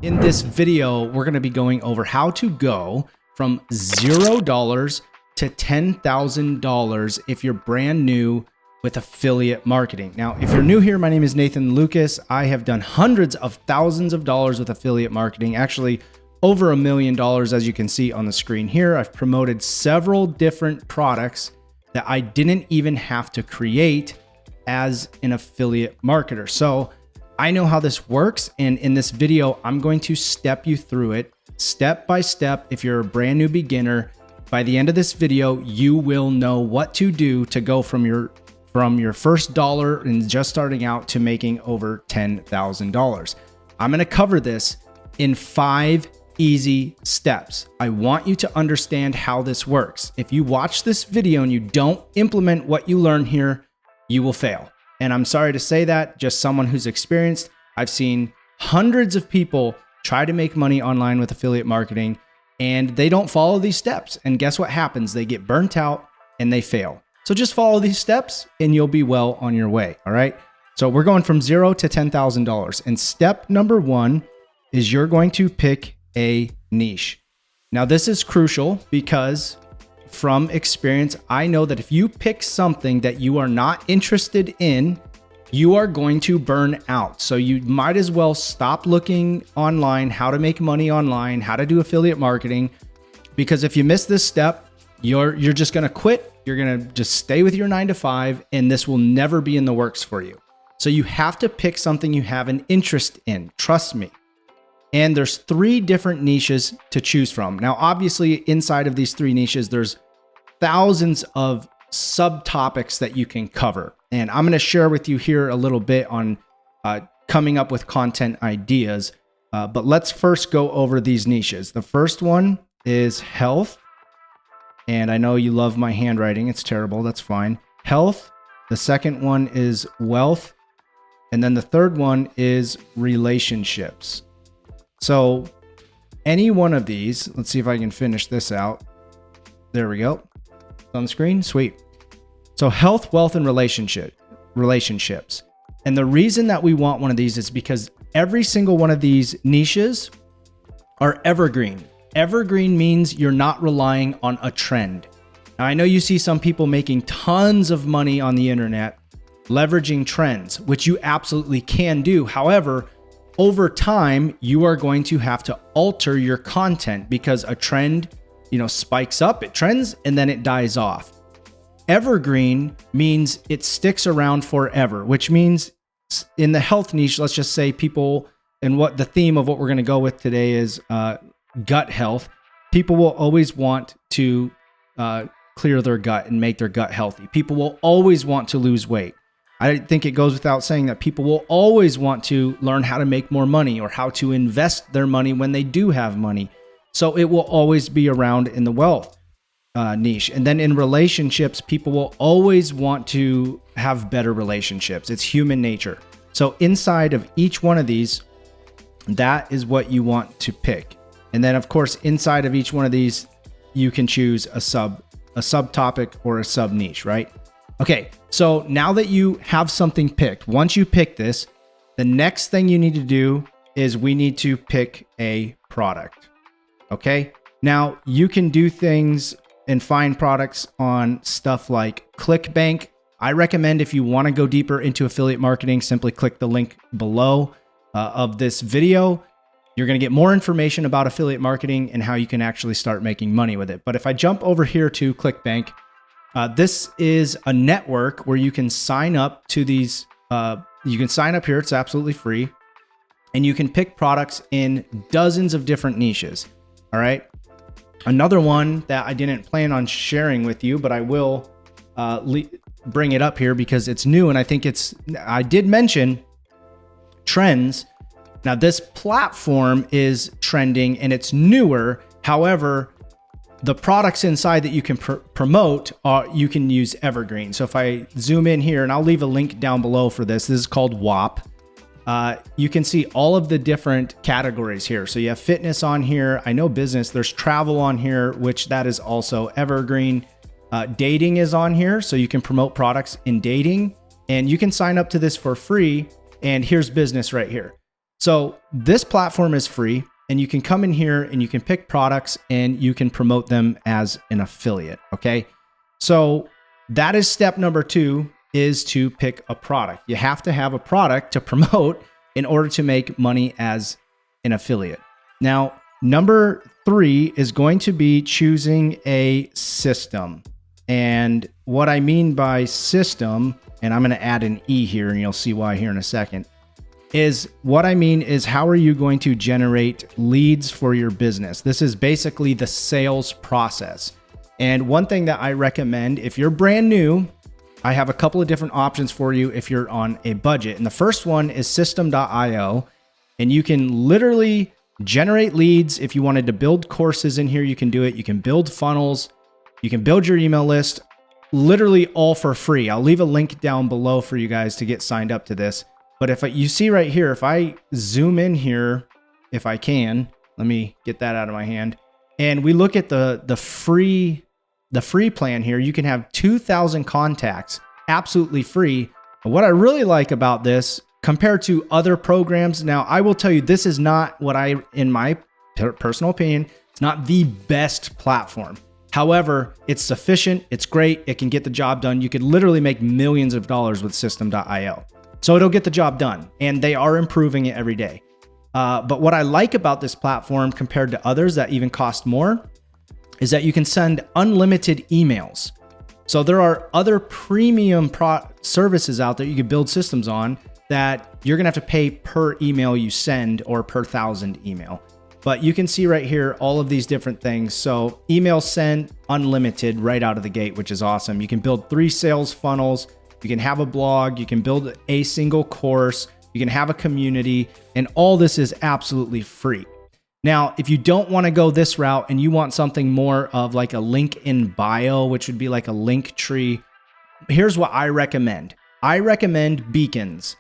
In this video, we're going to be going over how to go from $0 to $10,000 if you're brand new with affiliate marketing. Now, if you're new here, my name is Nathan Lucas. I have done hundreds of thousands of dollars with affiliate marketing, actually over $1 million, as you can see on the screen here. I've promoted several different products that I didn't even have to create as an affiliate marketer. So I know how this works, and in this video, I'm going to step you through it step by step. If you're a brand new beginner, by the end of this video, you will know what to do to go from your first dollar and just starting out to making over $10,000. I'm going to cover this in 5 easy steps. I want you to understand how this works. If you watch this video and you don't implement what you learn here, you will fail. And I'm sorry to say that, just someone who's experienced. I've seen hundreds of people try to make money online with affiliate marketing, and they don't follow these steps. And guess what happens? They get burnt out and they fail. So just follow these steps and you'll be well on your way. All right. So we're going from $0 to $10,000. And step number 1 is you're going to pick a niche. Now, this is crucial because from experience, I know that if you pick something that you are not interested in, you are going to burn out. So you might as well stop looking online, how to make money online, how to do affiliate marketing, because if you miss this step, you're just going to quit. You're going to just stay with your 9 to 5, and this will never be in the works for you. So you have to pick something you have an interest in. Trust me. And there's 3 different niches to choose from. Now, obviously, inside of these 3 niches, there's thousands of subtopics that you can cover. And I'm going to share with you here a little bit on coming up with content ideas. But let's first go over these niches. The first one is health. And I know you love my handwriting. It's terrible. That's fine. Health. The second one is wealth. And then the third one is relationships. So any one of these, let's see if I can finish this out. There we go. On the screen. Sweet. So health, wealth, and relationships. And the reason that we want one of these is because every single one of these niches are evergreen. Evergreen means you're not relying on a trend. Now, I know you see some people making tons of money on the internet leveraging trends, which you absolutely can do. However, over time, you are going to have to alter your content because a trend, spikes up, it trends, and then it dies off. Evergreen means it sticks around forever, which means in the health niche, let's just say people, and what the theme of what we're going to go with today is gut health. People will always want to clear their gut and make their gut healthy. People will always want to lose weight. I think it goes without saying that people will always want to learn how to make more money or how to invest their money when they do have money. So it will always be around in the wealth niche. And then in relationships, people will always want to have better relationships. It's human nature. So inside of each one of these, that is what you want to pick. And then of course, inside of each one of these, you can choose a subtopic or a sub niche, right? Okay, so now that you have something picked, once you pick this, the next thing you need to do is we need to pick a product. Okay, now you can do things and find products on stuff like ClickBank. I recommend if you want to go deeper into affiliate marketing, simply click the link below of this video. You're going to get more information about affiliate marketing and how you can actually start making money with it. But if I jump over here to ClickBank, this is a network where you can sign up to these. You can sign up here. It's absolutely free. And you can pick products in dozens of different niches. All right. Another one that I didn't plan on sharing with you, but I will bring it up here because it's new. And I think I did mention trends. Now, this platform is trending and it's newer. However, the products inside that you can promote, you can use evergreen. So if I zoom in here, and I'll leave a link down below for this. This is called WAP. You can see all of the different categories here. So you have fitness on here. I know business. There's travel on here, which that is also evergreen. Dating is on here. So you can promote products in dating. And you can sign up to this for free. And here's business right here. So this platform is free, and you can come in here and you can pick products and you can promote them as an affiliate. Okay. So that is step number 2, is to pick a product. You have to have a product to promote in order to make money as an affiliate. Now, number 3 is going to be choosing a system. And what I mean by system, and I'm going to add an E here and you'll see why here in a second, is what I mean is how are you going to generate leads for your business? This is basically the sales process. And one thing that I recommend, if you're brand new, I have a couple of different options for you if you're on a budget. And the first one is system.io. And you can literally generate leads. If you wanted to build courses in here, you can do it. You can build funnels. You can build your email list, literally all for free. I'll leave a link down below for you guys to get signed up to this. But if you see right here, if I zoom in here, if I can, let me get that out of my hand. And we look at the free plan here, you can have 2,000 contacts absolutely free. And what I really like about this compared to other programs, now I will tell you, this is not what in my personal opinion, it's not the best platform. However, it's sufficient. It's great. It can get the job done. You could literally make millions of dollars with system.io. So it'll get the job done, and they are improving it every day. But what I like about this platform compared to others that even cost more is that you can send unlimited emails. So there are other premium services out there you can build systems on that you're gonna have to pay per email you send or per 1,000 email. But you can see right here all of these different things. So email send unlimited right out of the gate, which is awesome. You can build 3 sales funnels. You can have a blog. You can build a single course. You can have a community, and all this is absolutely free. Now, if you don't want to go this route and you want something more of like a link in bio, which would be like a link tree, here's what I recommend. I recommend Beacons.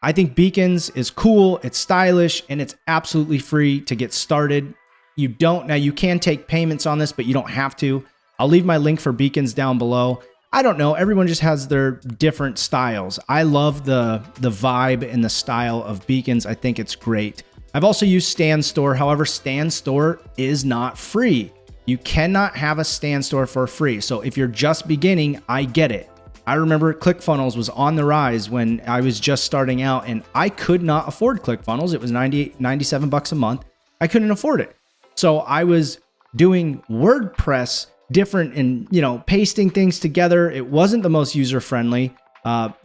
I think Beacons is cool, it's stylish, and it's absolutely free to get started. You can take payments on this, but you don't have to. I'll leave my link for Beacons down below. I don't know, everyone just has their different styles. I love the vibe and the style of Beacons. I think it's great. I've also used Stand Store. However, Stand Store is not free. You cannot have a Stand Store for free. So if you're just beginning, I get it. I remember ClickFunnels was on the rise when I was just starting out, and I could not afford ClickFunnels. It was $97 a month. I couldn't afford it. So I was doing WordPress different and, pasting things together. It wasn't the most user-friendly.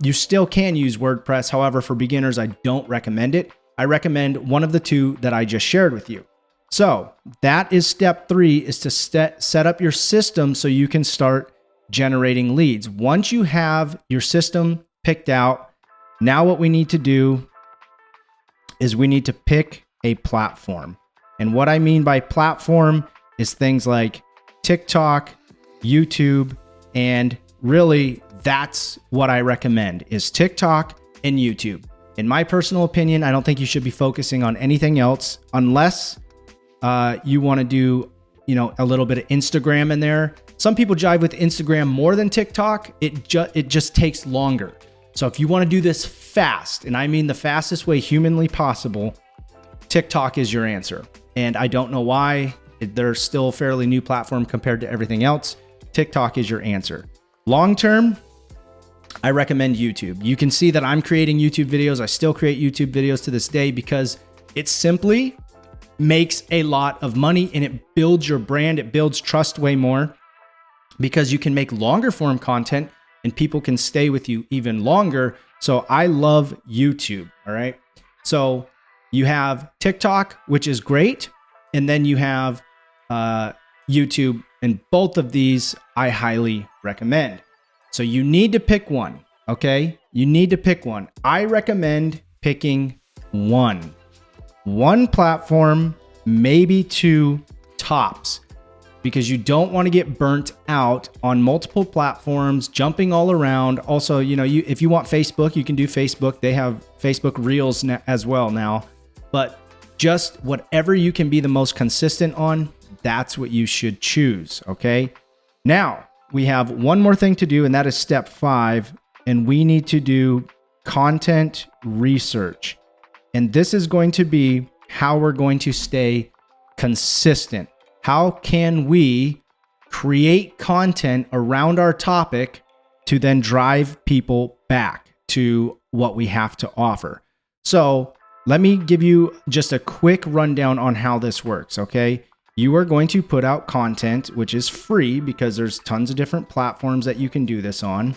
You still can use WordPress. However, for beginners, I don't recommend it. I recommend one of the 2 that I just shared with you. So that is step 3, is to set up your system so you can start generating leads. Once you have your system picked out, now what we need to do is we need to pick a platform. And what I mean by platform is things like TikTok, YouTube, and really that's what I recommend is TikTok and YouTube. In my personal opinion, I don't think you should be focusing on anything else unless you want to do, a little bit of Instagram in there. Some people jive with Instagram more than TikTok. It just takes longer. So if you want to do this fast, and I mean the fastest way humanly possible, TikTok is your answer. And I don't know why. They're still a fairly new platform compared to everything else. TikTok is your answer. Long term, I recommend YouTube. You can see that I'm creating YouTube videos. I still create YouTube videos to this day because it simply makes a lot of money and it builds your brand. It builds trust way more because you can make longer form content and people can stay with you even longer. So I love YouTube. All right. So you have TikTok, which is great. And then you have YouTube, and both of these I highly recommend. So you need to pick one, okay? You need to pick one. I recommend picking one platform, maybe 2 tops, because you don't want to get burnt out on multiple platforms, jumping all around. Also, if you want Facebook, you can do Facebook. They have Facebook Reels as well now, but just whatever you can be the most consistent on, that's what you should choose, okay? Now, we have one more thing to do, and that is step 5, and we need to do content research. And this is going to be how we're going to stay consistent. How can we create content around our topic to then drive people back to what we have to offer? So let me give you just a quick rundown on how this works, okay? You are going to put out content, which is free because there's tons of different platforms that you can do this on.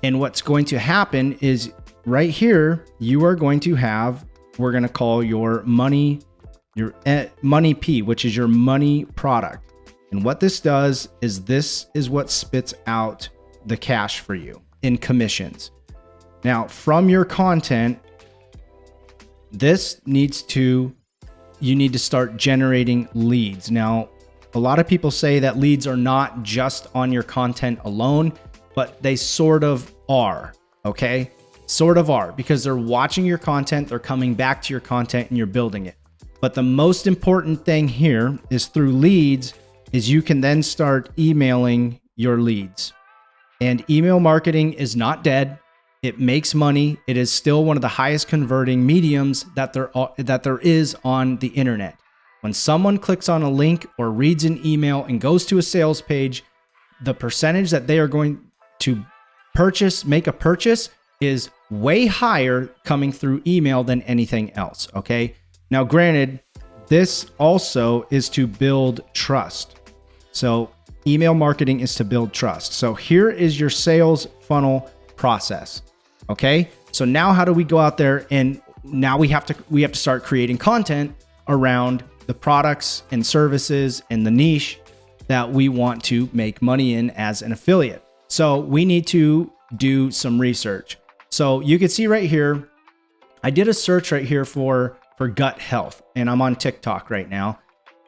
And what's going to happen is right here, you are going to have, we're going to call your money P, which is your money product. And what this does is this is what spits out the cash for you in commissions. Now, from your content, you need to start generating leads. Now, a lot of people say that leads are not just on your content alone, but they sort of are, okay? Sort of are, because they're watching your content, they're coming back to your content, and you're building it. But the most important thing here is through leads is you can then start emailing your leads. And email marketing is not dead. It makes money. It is still one of the highest converting mediums that there is on the internet. When someone clicks on a link or reads an email and goes to a sales page, the percentage that they are going to make a purchase is way higher coming through email than anything else, okay? Now, granted, this also is to build trust. So email marketing is to build trust. So here is your sales funnel process. Okay. So now how do we go out there, and now we have to start creating content around the products and services and the niche that we want to make money in as an affiliate. So we need to do some research. So you can see right here, I did a search right here for gut health, and I'm on TikTok right now.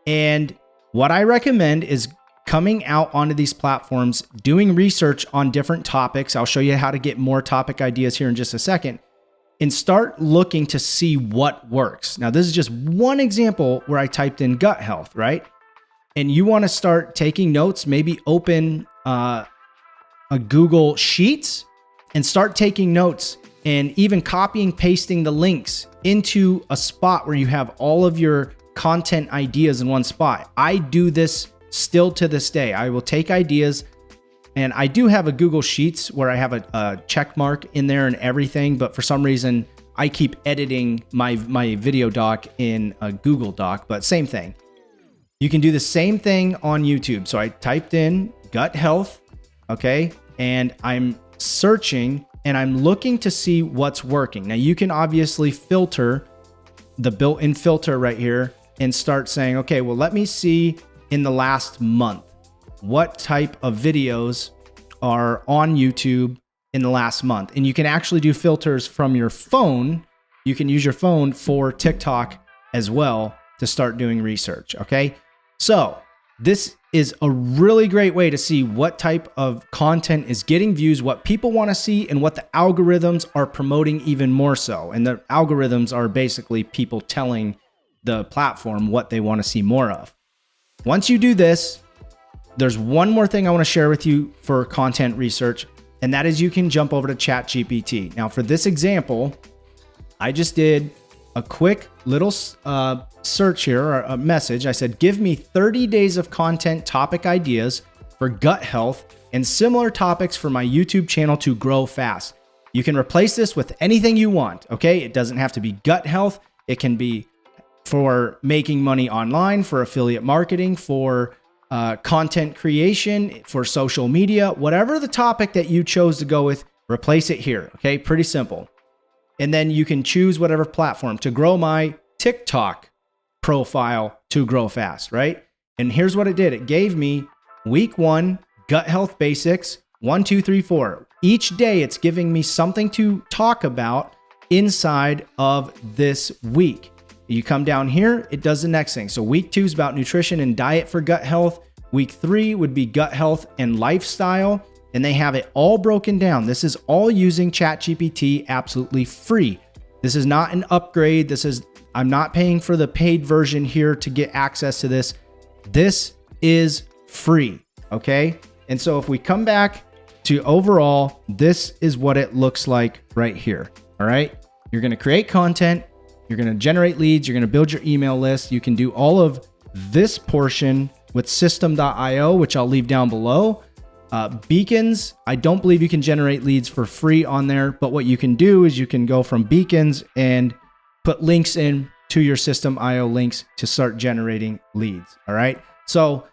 And what I recommend is coming out onto these platforms, doing research on different topics. I'll show you how to get more topic ideas here in just a second, and start looking to see what works. Now, this is just one example where I typed in gut health, right? And you want to start taking notes, maybe open a Google Sheets and start taking notes, and even copying, pasting the links into a spot where you have all of your content ideas in one spot. I do this still to this day. I will take ideas, and I do have a Google Sheets where I have a check mark in there and everything, but for some reason I keep editing my video doc in a Google Doc, but same thing. You can do the same thing on YouTube. So I typed in gut health, okay, and I'm searching and I'm looking to see what's working. Now you can obviously filter the built-in filter right here and start saying, okay, well, let me see in the last month what type of videos are on YouTube in the last month. And you can actually do filters from your phone. You can use your phone for TikTok as well to start doing research, okay? So this is a really great way to see what type of content is getting views, what people want to see, and what the algorithms are promoting even more so. And the algorithms are basically people telling the platform what they want to see more of. Once you do this, there's one more thing I want to share with you for content research, and that is you can jump over to ChatGPT. Now, for this example, I just did a quick little search here, or a message. I said, give me 30 days of content topic ideas for gut health and similar topics for my YouTube channel to grow fast. You can replace this with anything you want, okay? It doesn't have to be gut health. It can be for making money online, for affiliate marketing, for content creation, for social media, whatever the topic that you chose to go with, replace it here, okay? Pretty simple. And then you can choose whatever platform to grow my TikTok profile to grow fast, right? And here's what it did. It gave me week 1, gut health basics, 1, 2, 3, 4. Each day it's giving me something to talk about inside of this week. You come down here, it does the next thing. So week 2 is about nutrition and diet for gut health. Week 3 would be gut health and lifestyle. And they have it all broken down. This is all using ChatGPT absolutely free. This is not an upgrade. I'm not paying for the paid version here to get access to this. This is free, okay? And so if we come back to overall, this is what it looks like right here, all right? You're gonna create content. You're going to generate leads. You're going to build your email list. You can do all of this portion with system.io, which I'll leave down below. Beacons, I don't believe you can generate leads for free on there, but what you can do is you can go from beacons and put links in to your system.io links to start generating leads. All right. So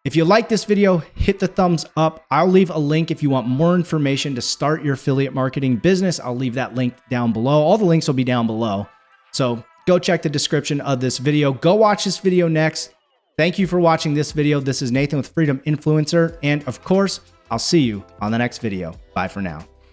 if you like this video, hit the thumbs up. I'll leave a link if you want more information to start your affiliate marketing business. I'll leave that link down below. All the links will be down below. So go check the description of this video. Go watch this video next. Thank you for watching this video. This is Nathan with Freedom Influencer. And of course, I'll see you on the next video. Bye for now.